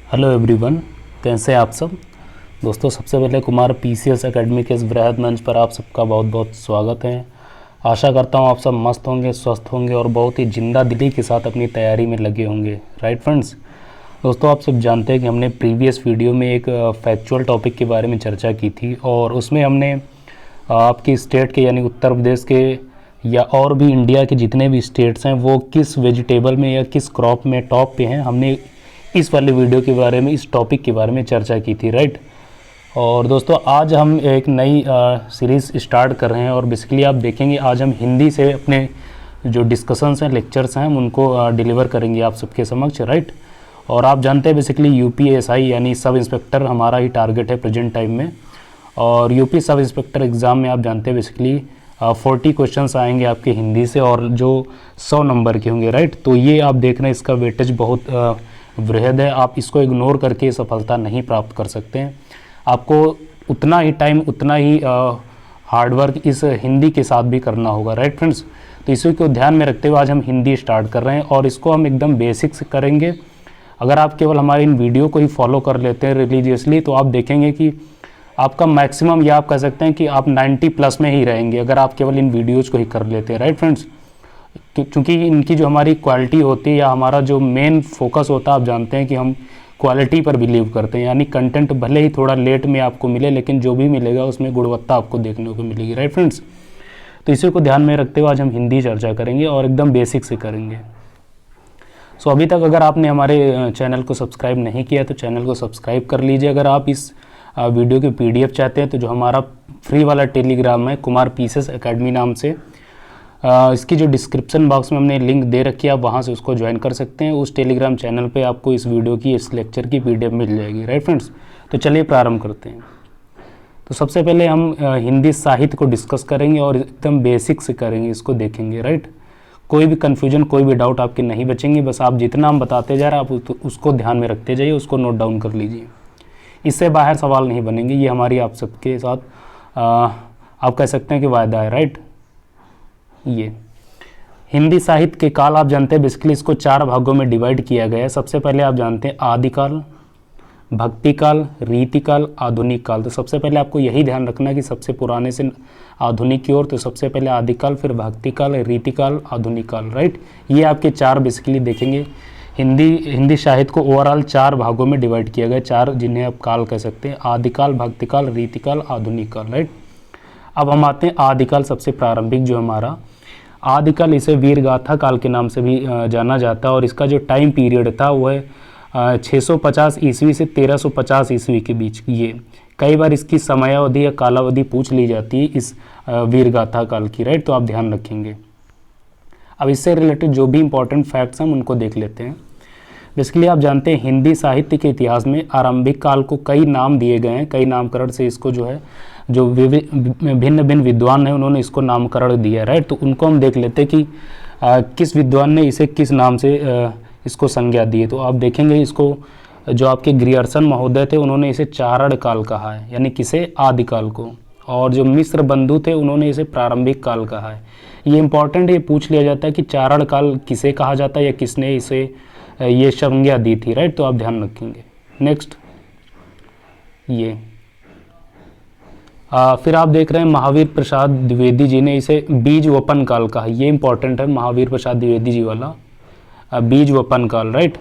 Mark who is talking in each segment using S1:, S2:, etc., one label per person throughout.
S1: Hello everyone, कैसे हैं आप सब दोस्तों। सबसे पहले कुमार पीसीएस एकेडमी के इस वृहद मंच पर आप सबका बहुत बहुत स्वागत है। आशा करता हूं आप सब मस्त होंगे, स्वस्थ होंगे और बहुत ही जिंदा दिली के साथ अपनी तैयारी में लगे होंगे। राइट फ्रेंड्स, दोस्तों आप सब जानते हैं कि हमने प्रीवियस वीडियो में एक फैक्चुअल टॉपिक के बारे में चर्चा की थी और उसमें हमने आपकी स्टेट के यानी उत्तर प्रदेश के या और भी इंडिया के जितने भी स्टेट्स हैं वो किस वेजिटेबल में या किस क्रॉप में टॉप पे हैं, हमने इस वाले वीडियो के बारे में, इस टॉपिक के बारे में चर्चा की थी। राइट, और दोस्तों आज हम एक नई सीरीज़ स्टार्ट कर रहे हैं और बेसिकली आप देखेंगे आज हम हिंदी से अपने जो डिस्कशंस हैं, लेक्चर्स हैं, हम उनको डिलीवर करेंगे आप सबके समक्ष। राइट, और आप जानते हैं बेसिकली यूपीएसआई यानी सब इंस्पेक्टर हमारा ही टारगेट है प्रेजेंट टाइम में। और यूपी सब इंस्पेक्टर एग्ज़ाम में आप जानते हैं बेसिकली 40 क्वेश्चंस आएंगे आपके हिंदी से और जो 100 नंबर के होंगे। राइट, तो ये आप देख रहे हैं इसका वेटेज बहुत वृहद है। आप इसको इग्नोर करके सफलता नहीं प्राप्त कर सकते हैं। आपको उतना ही टाइम, उतना ही हार्डवर्क इस हिंदी के साथ भी करना होगा। राइट फ्रेंड्स, तो इसी को ध्यान में रखते हुए आज हम हिंदी स्टार्ट कर रहे हैं और इसको हम एकदम बेसिक से करेंगे। अगर आप केवल हमारे इन वीडियो को ही फॉलो कर लेते हैं रिलीजियसली तो आप देखेंगे कि आपका मैक्सिमम, या आप कह सकते हैं कि आप 90 प्लस में ही रहेंगे अगर आप केवल इन वीडियोज़ को ही कर लेते हैं। राइट फ्रेंड्स, क्योंकि इनकी जो हमारी क्वालिटी होती है या हमारा जो मेन फोकस होता है, आप जानते हैं कि हम क्वालिटी पर बिलीव करते हैं, यानी कंटेंट भले ही थोड़ा लेट में आपको मिले लेकिन जो भी मिलेगा उसमें गुणवत्ता आपको देखने को मिलेगी। राइट फ्रेंड्स, तो इसी को ध्यान में रखते हुए आज हम हिंदी चर्चा करेंगे और एकदम बेसिक से करेंगे। सो अभी तक अगर आपने हमारे चैनल को सब्सक्राइब नहीं किया तो चैनल को सब्सक्राइब कर लीजिए। अगर आप इस वीडियो के PDF चाहते हैं तो जो हमारा फ्री वाला टेलीग्राम है कुमार पीसीएस एकेडमी नाम से, इसकी जो डिस्क्रिप्शन बॉक्स में हमने लिंक दे रखी है, आप वहाँ से उसको ज्वाइन कर सकते हैं। उस टेलीग्राम चैनल पे आपको इस वीडियो की, इस लेक्चर की PDF मिल जाएगी। राइट फ्रेंड्स, तो चलिए प्रारंभ करते हैं। तो सबसे पहले हम हिंदी साहित्य को डिस्कस करेंगे और एकदम बेसिक से करेंगे, इसको देखेंगे। राइट, कोई भी कन्फ्यूजन, कोई भी डाउट आपके नहीं बचेंगे। बस आप जितना हम बताते जा रहे हैं आप उसको ध्यान में रखते जाइए, उसको नोट डाउन कर लीजिए। इससे बाहर सवाल नहीं बनेंगे, ये हमारी आप सबके साथ आप कह सकते हैं कि वायदा है। राइट, ये हिंदी साहित्य के काल आप जानते हैं बेसिकली इसको 4 भागों में डिवाइड किया गया है। सबसे पहले आप जानते हैं आदिकाल, भक्तिकाल, रीतिकाल, आधुनिक काल। तो सबसे पहले आपको यही ध्यान रखना है कि सबसे पुराने से आधुनिक की ओर, तो सबसे पहले आदिकाल, फिर भक्तिकाल, रीतिकाल, आधुनिक काल। राइट, ये आपके 4 बेसिकली देखेंगे। हिंदी साहित्य को ओवरऑल 4 भागों में डिवाइड किया गया, 4 जिन्हें आप काल कह सकते हैं, आदिकाल, भक्तिकाल, रीतिकाल, आधुनिक काल। राइट, अब हम आते हैं आदिकाल, सबसे प्रारंभिक जो हमारा आदिकाल, इसे वीरगाथा काल के नाम से भी जाना जाता है और इसका जो टाइम पीरियड था वो है 650 ईस्वी से 1350 ईस्वी के बीच। ये कई बार इसकी समयावधि या कालावधि पूछ ली जाती है इस वीरगाथा काल की। राइट, तो आप ध्यान रखेंगे। अब इससे रिलेटेड जो भी इंपॉर्टेंट फैक्ट्स हैं उनको देख लेते हैं। बेसिकली आप जानते हैं हिंदी साहित्य के इतिहास में आरंभिक काल को कई नाम दिए गए हैं, कई नामकरण से इसको जो है जो भिन्न भिन्न विद्वान हैं उन्होंने इसको नामकरण दिया है। राइट, तो उनको हम देख लेते हैं कि किस विद्वान ने इसे किस नाम से इसको संज्ञा दी है। तो आप देखेंगे इसको जो आपके ग्रियर्सन महोदय थे उन्होंने इसे चारण काल कहा है, यानी किसे, आदिकाल को। और जो मिश्र बंधु थे उन्होंने इसे प्रारंभिक काल कहा है। ये इंपॉर्टेंट, ये पूछ लिया जाता है कि चारण काल किसे कहा जाता है या किसने इसे ये संज्ञा दी थी। राइट, तो आप ध्यान रखेंगे। नेक्स्ट ये फिर आप देख रहे हैं महावीर प्रसाद द्विवेदी जी ने इसे बीज वपन काल कहा। ये इंपॉर्टेंट है, महावीर प्रसाद द्विवेदी जी वाला बीज वपन काल। राइट,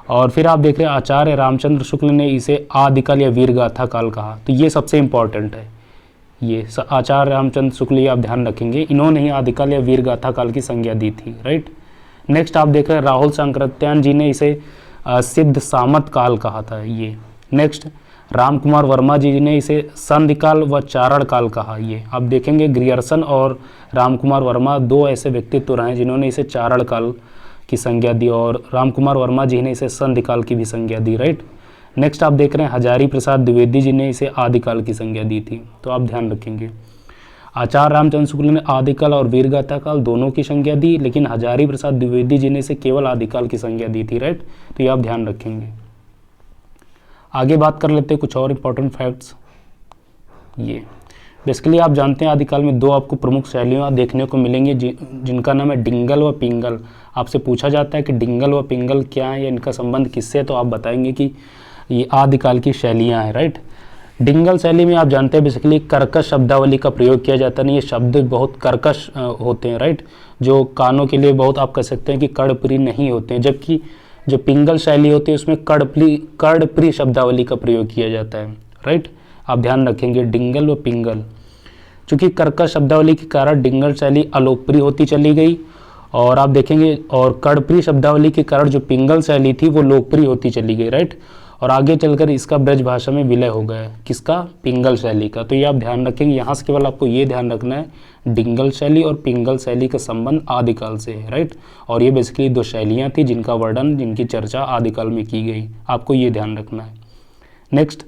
S1: और फिर आप देख रहे हैं आचार्य रामचंद्र शुक्ल ने इसे आदिकाल या वीरगाथा काल कहा। तो ये सबसे इंपॉर्टेंट है, ये आचार्य रामचंद्र शुक्ल, ये आप ध्यान रखेंगे, इन्होंने ही आदिकाल या वीरगाथा काल की संज्ञा दी थी। राइट, नेक्स्ट आप देख रहे हैं राहुल शंकरत्यायन जी ने इसे सिद्ध सामत काल कहा था। ये नेक्स्ट रामकुमार वर्मा जी ने इसे संधिकाल व चारण काल कहा। ये आप देखेंगे ग्रियर्सन और रामकुमार वर्मा 2 ऐसे व्यक्तित्व रहे जिन्होंने इसे चारण काल की संज्ञा दी और रामकुमार वर्मा जी ने इसे संधिकाल की भी संज्ञा दी। राइट, नेक्स्ट आप देख रहे हैं हजारी प्रसाद द्विवेदी जी ने इसे आदिकाल की संज्ञा दी थी। तो आप ध्यान रखेंगे आचार्य रामचंद्र शुक्ल ने आदिकाल और वीरगाथा काल दोनों की संज्ञा दी, लेकिन हजारी प्रसाद द्विवेदी जी ने इसे केवल आदिकाल की संज्ञा दी थी। राइट, तो ये आप ध्यान रखेंगे। आगे बात कर लेते हैं कुछ और इम्पोर्टेंट फैक्ट्स। ये बेसिकली आप जानते हैं आदिकाल में 2 आपको प्रमुख शैलियाँ देखने को मिलेंगी जिनका नाम है डिंगल व पिंगल। आपसे पूछा जाता है कि डिंगल व पिंगल क्या है या इनका संबंध किससे है, तो आप बताएंगे कि ये आदिकाल की शैलियाँ हैं, राइट। डिंगल शैली में आप जानते हैं बेसिकली कर्कश शब्दावली का प्रयोग किया जाता है। ये शब्द बहुत कर्कश होते हैं, राइट, जो कानों के लिए बहुत आप कह सकते हैं कि कर्णप्रिय नहीं होते हैं, जबकि जो पिंगल शैली होती है उसमें कर्णप्रिय शब्दावली का प्रयोग किया जाता है, राइट। आप ध्यान रखेंगे डिंगल व पिंगल, चूँकि कर्कश शब्दावली के कारण डिंगल शैली अलोकप्रिय होती चली गई, और आप देखेंगे और कर्णप्रिय शब्दावली के कारण जो पिंगल शैली थी वो लोकप्रिय होती चली गई, राइट। और आगे चलकर इसका ब्रज भाषा में विलय हो गया, किसका, पिंगल शैली का। तो ये आप ध्यान रखेंगे, यहाँ से केवल आपको ये ध्यान रखना है डिंगल शैली और पिंगल शैली का संबंध आदिकाल से है, राइट। और ये बेसिकली दो शैलियाँ थी जिनका वर्णन, जिनकी चर्चा आदिकाल में की गई, आपको ये ध्यान रखना है। नेक्स्ट,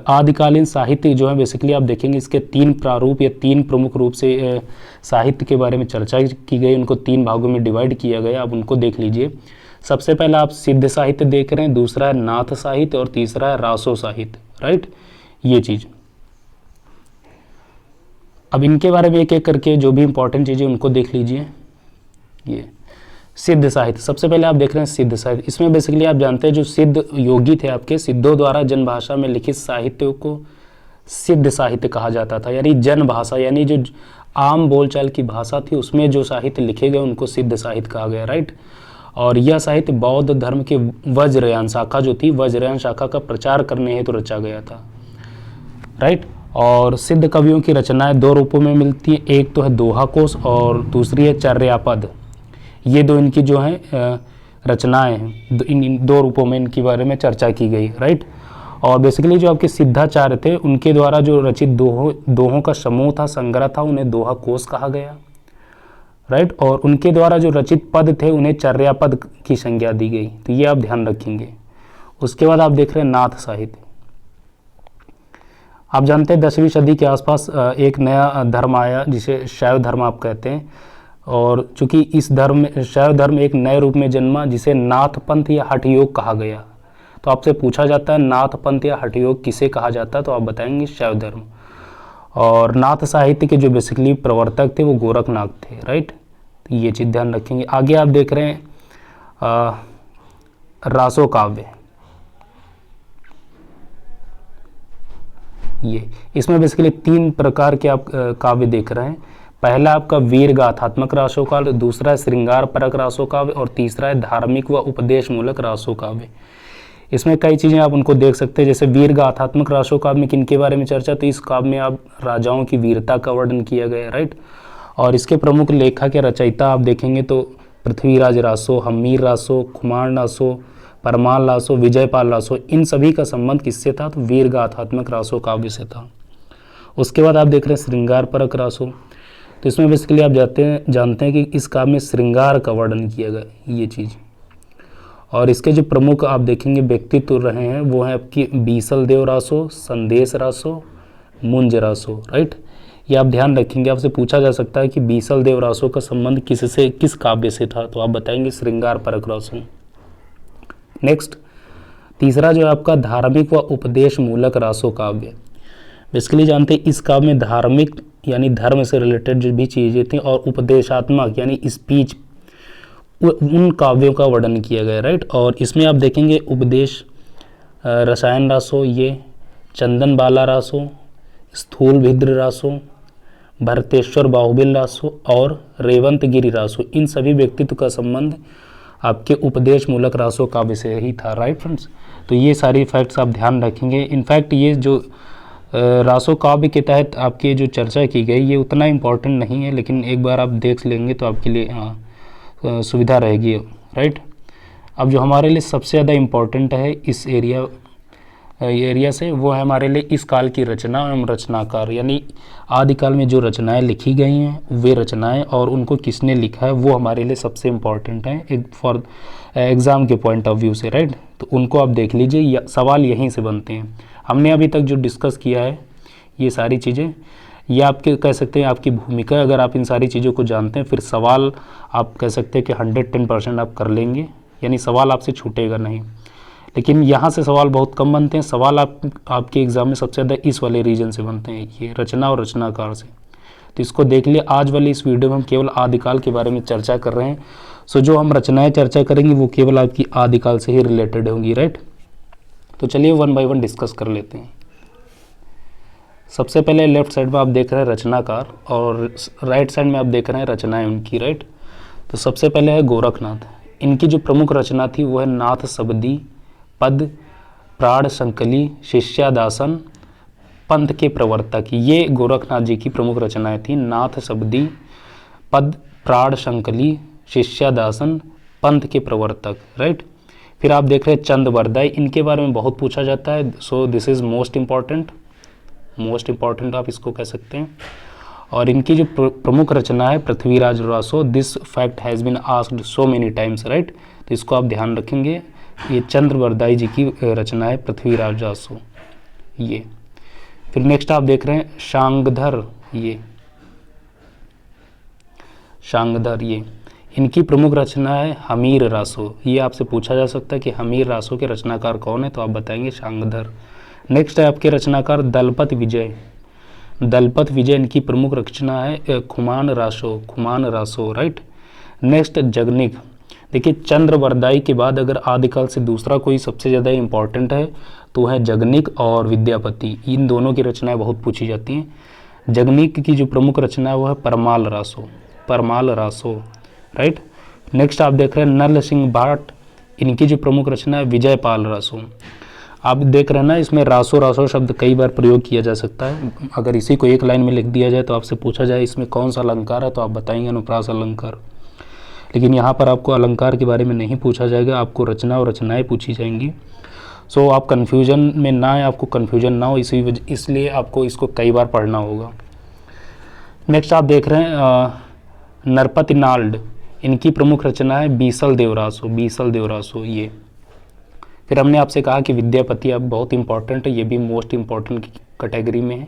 S1: आदिकालीन साहित्य जो है बेसिकली आप देखेंगे इसके 3 प्रारूप या 3 प्रमुख रूप से साहित्य के बारे में चर्चा की गई, उनको 3 भागों में डिवाइड किया गया। आप उनको देख लीजिए। सबसे पहला आप सिद्ध साहित्य देख रहे हैं, दूसरा है नाथ साहित्य और तीसरा है रासो साहित्य, राइट, ये चीज। अब इनके बारे में एक एक करके जो भी इंपॉर्टेंट चीजें उनको देख लीजिए। ये सिद्ध साहित्य, सबसे पहले आप देख रहे हैं सिद्ध साहित्य। इसमें बेसिकली आप जानते हैं जो सिद्ध योगी थे आपके, सिद्धों द्वारा जनभाषा में लिखित साहित्य को सिद्ध साहित्य कहा जाता था, यानी जन भाषा, यानी जो आम बोलचाल की भाषा थी उसमें जो साहित्य लिखे गए उनको सिद्ध साहित्य कहा गया, राइट। और यह साहित्य बौद्ध धर्म के वज्रयान शाखा जो थी, वज्रयान शाखा का प्रचार करने हेतु रचा गया था, राइट। और सिद्ध कवियों की रचनाएं 2 रूपों में मिलती है, एक तो है दोहा कोश और दूसरी है चर्यापद। ये 2 इनकी जो है रचनाएं हैं, इन 2 रूपों में इनके बारे में चर्चा की गई, राइट। और बेसिकली जो आपके सिद्धाचार्य थे उनके द्वारा जो रचित दोहों का समूह था, संग्रह था, उन्हें दोहा कोश कहा गया, राइट। और उनके द्वारा जो रचित पद थे उन्हें चर्यापद की संज्ञा दी गई, तो ये आप ध्यान रखेंगे। उसके बाद आप देख रहे हैं नाथ साहित्य। आप जानते हैं 10वीं सदी के आसपास एक नया धर्म आया जिसे शैव धर्म आप कहते हैं, और चूंकि इस धर्म में शैव धर्म एक नए रूप में जन्मा जिसे नाथ पंथ या हठ योग कहा गया। तो आपसे पूछा जाता है नाथ पंथ या हठ योग किसे कहा जाता है, तो आप बताएंगे शैव धर्म। और नाथ साहित्य के जो बेसिकली प्रवर्तक थे वो गोरखनाथ थे, राइट, ये चीज़ ध्यान रखेंगे। आगे आप देख रहे हैं रासो काव्य। ये इसमें बेसिकली 3 प्रकार के आप काव्य देख रहे हैं। पहला आपका वीर गाथात्मक रासो काव्य, दूसरा है श्रृंगार परक रासो काव्य और तीसरा है धार्मिक व उपदेश मूलक रासो काव्य। इसमें कई चीज़ें आप उनको देख सकते हैं, जैसे वीर गाथात्मक रासो काव्य में किनके बारे में चर्चा, तो इस काव्य में आप राजाओं की वीरता का वर्णन किया गया है, राइट। और इसके प्रमुख लेखक या रचयिता आप देखेंगे तो पृथ्वीराज रासो, हम्मीर रासो, खुमान रासो, परमाल रासो, विजयपाल रासो, इन सभी का संबंध किससे था, तो वीर गाथात्मक रासो काव्य से था। उसके बाद आप देख रहे हैं श्रृंगार परक रासो। तो इसमें बेसिकली आप जानते हैं कि इस काव्य में श्रृंगार का वर्णन किया गया, ये चीज़। और इसके जो प्रमुख आप देखेंगे व्यक्तित्व रहे हैं वो हैं आपकी बीसल देव रासो, संदेश रासो, मुंज रासो, राइट। ये आप ध्यान रखेंगे, आपसे पूछा जा सकता है कि बीसल देव रासो का संबंध किस काव्य से था, तो आप बताएंगे श्रृंगार परक रासो। नेक्स्ट, तीसरा जो है आपका धार्मिक व उपदेश मूलक रासो काव्य। बेसिकली जानते हैं इस काव्य में धार्मिक यानी धर्म से रिलेटेड जो भी चीज़ें थी और उपदेशात्मक यानी स्पीच, उन काव्यों का वर्णन किया गया, राइट। और इसमें आप देखेंगे उपदेश रसायन रासो, ये चंदन बाला रासो, स्थूल भिद्र रासो, भरतेश्वर बाहुबिल रासो और रेवंत गिरी रासो, इन सभी व्यक्तित्व का संबंध आपके उपदेश मूलक रासो काव्य से ही था, राइट फ्रेंड्स। तो ये सारी फैक्ट्स आप ध्यान रखेंगे। इनफैक्ट ये जो रासो काव्य के तहत आपकी जो चर्चा की गई ये उतना इम्पोर्टेंट नहीं है, लेकिन एक बार आप देख लेंगे तो आपके लिए सुविधा रहेगी, राइट। अब जो हमारे लिए सबसे ज़्यादा इम्पोर्टेंट है इस एरिया से वो है हमारे लिए इस काल की रचना एवं रचनाकार, यानी आदिकाल में जो रचनाएं लिखी गई हैं वे रचनाएं और उनको किसने लिखा है वो हमारे लिए सबसे इम्पॉर्टेंट है एक फॉर एग्ज़ाम के पॉइंट ऑफ व्यू से, राइट। तो उनको आप देख लीजिए, सवाल यहीं से बनते हैं। हमने अभी तक जो डिस्कस किया है ये सारी चीज़ें, ये आपके कह सकते हैं आपकी भूमिका है। अगर आप इन सारी चीज़ों को जानते हैं फिर सवाल आप कह सकते हैं कि 110% आप कर लेंगे, यानी सवाल आपसे छूटेगा नहीं। लेकिन यहाँ से सवाल बहुत कम बनते हैं, सवाल आपके एग्ज़ाम में सबसे ज़्यादा इस वाले रीजन से बनते हैं, ये रचना और रचनाकार से। तो इसको देख लिए। आज वाली इस वीडियो में हम केवल आदिकाल के बारे में चर्चा कर रहे हैं। सो जो हम रचनाएं चर्चा करेंगे वो केवल आपकी आदिकाल से ही रिलेटेड होंगी, राइट। तो चलिए वन बाय वन डिस्कस कर लेते हैं। सबसे पहले लेफ्ट साइड में आप देख रहे हैं रचनाकार और राइट साइड में आप देख रहे हैं रचनाएं उनकी, राइट। तो सबसे पहले है गोरखनाथ। इनकी जो प्रमुख रचना थी वो है नाथ शबदी, पद, प्राण संकली, शिष्यादासन, पंथ के प्रवर्तक। ये गोरखनाथ जी की प्रमुख रचनाएं थी, नाथ शबदी, पद, प्राण संकली, शिष्यादासन, पंथ के प्रवर्तक, राइट। फिर आप देख रहे हैं चंद बरदाई। इनके बारे में बहुत पूछा जाता है, so this is most important आप इसको कह सकते हैं। और इनकी जो प्रमुख रचना है Prithviraj Raso. This fact has been asked so many times, right. तो इसको आप ध्यान रखेंगे, ये चंद्र बरदाई जी की रचना है पृथ्वीराज रासो ये। फिर नेक्स्ट आप देख रहे हैं शांगधर, ये शांगधर, ये इनकी प्रमुख रचना है हमीर रासो। ये आपसे पूछा जा सकता है कि हमीर रासो के रचनाकार कौन है, तो आप बताएंगे शांगधर। नेक्स्ट है आपके रचनाकार दलपत विजय। दलपत विजय इनकी प्रमुख रचना है खुमान रासो, राइट। नेक्स्ट जगनिक। देखिए चंद्र बरदाई के बाद अगर आदिकाल से दूसरा कोई सबसे ज़्यादा इम्पॉर्टेंट है तो है जगनिक और विद्यापति। इन दोनों की रचनाएं बहुत पूछी जाती हैं। जगनिक की जो प्रमुख रचना है वो है परमाल रासो, राइट। नेक्स्ट आप देख रहे हैं नल सिंह भाट। इनकी जो प्रमुख रचना है विजयपाल रासो। आप देख रहे हैं ना, इसमें रासो शब्द कई बार प्रयोग किया जा सकता है। अगर इसी को एक लाइन में लिख दिया जाए तो आपसे पूछा जाए इसमें कौन सा अलंकार है, तो आप बताएंगे अनुप्रास अलंकार। लेकिन यहाँ पर आपको अलंकार के बारे में नहीं पूछा जाएगा, आपको रचना और रचनाएं पूछी जाएंगी। सो आप कन्फ्यूजन में ना आए, आपको कन्फ्यूजन ना हो, इसलिए आपको इसको कई बार पढ़ना होगा। नेक्स्ट आप देख रहे हैं नरपति नाल्ड। इनकी प्रमुख रचना है बीसल देवरासो ये। फिर हमने आपसे कहा कि विद्यापति अब बहुत इंपॉर्टेंट है, ये भी मोस्ट इंपॉर्टेंट कैटेगरी में है।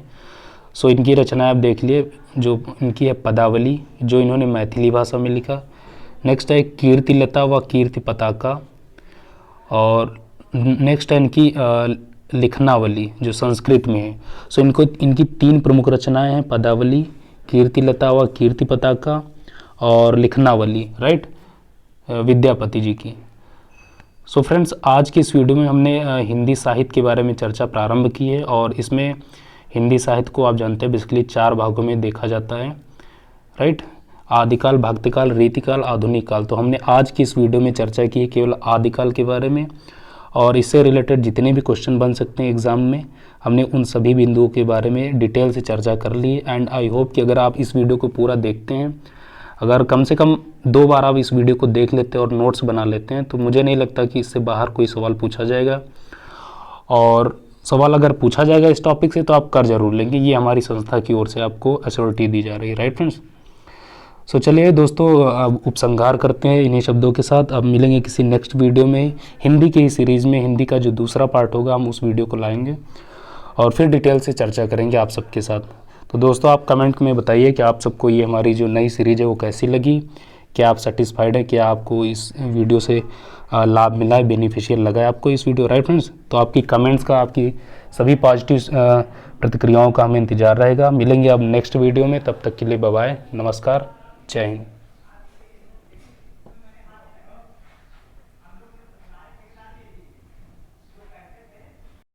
S1: सो इनकी रचनाएं आप देख लिए, जो इनकी है पदावली, जो इन्होंने मैथिली भाषा में लिखा। नेक्स्ट है कीर्तिलता व कीर्ति पताका। और नेक्स्ट है इनकी लिखनावली, जो संस्कृत में है। सो इनकी 3 प्रमुख रचनाएं हैं, पदावली, कीर्तिलता व कीर्ति पताका और लिखनावली, राइट, विद्यापति जी की। सो फ्रेंड्स, आज की इस वीडियो में हमने हिंदी साहित्य के बारे में चर्चा प्रारंभ की है। और इसमें हिंदी साहित्य को आप जानते हैं बेसिकली 4 भागों में देखा जाता है, राइट। आदिकाल, भक्तिकाल, रीतिकाल, आधुनिक काल। तो हमने आज की इस वीडियो में चर्चा की है केवल आदिकाल के बारे में, और इससे रिलेटेड जितने भी क्वेश्चन बन सकते हैं एग्ज़ाम में, हमने उन सभी बिंदुओं के बारे में डिटेल से चर्चा कर ली। एंड आई होप कि अगर आप इस वीडियो को पूरा देखते हैं, अगर कम से कम 2 बार आप इस वीडियो को देख लेते हैं और नोट्स बना लेते हैं, तो मुझे नहीं लगता कि इससे बाहर कोई सवाल पूछा जाएगा। और सवाल अगर पूछा जाएगा इस टॉपिक से तो आप कर जरूर लेंगे, ये हमारी संस्था की ओर से आपको एश्योरिटी दी जा रही है, राइट फ्रेंड्स। सो चलिए दोस्तों, अब उपसंहार करते हैं इन्हीं शब्दों के साथ। अब मिलेंगे किसी नेक्स्ट वीडियो में, हिंदी की ही सीरीज़ में। हिंदी का जो दूसरा पार्ट होगा हम उस वीडियो को लाएंगे और फिर डिटेल से चर्चा करेंगे आप सबके साथ। तो दोस्तों, आप कमेंट में बताइए कि आप सबको ये हमारी जो नई सीरीज़ है वो कैसी लगी, क्या आप सेटिस्फाइड है, क्या आपको इस वीडियो से लाभ मिला है, बेनिफिशियल लगा है आपको इस वीडियो, राइट फ्रेंड्स। तो आपकी कमेंट्स का, आपकी सभी पॉजिटिव प्रतिक्रियाओं का हमें इंतज़ार रहेगा। मिलेंगे अब नेक्स्ट वीडियो में, तब तक के लिए बाय बाय, नमस्कार, जय हिंद।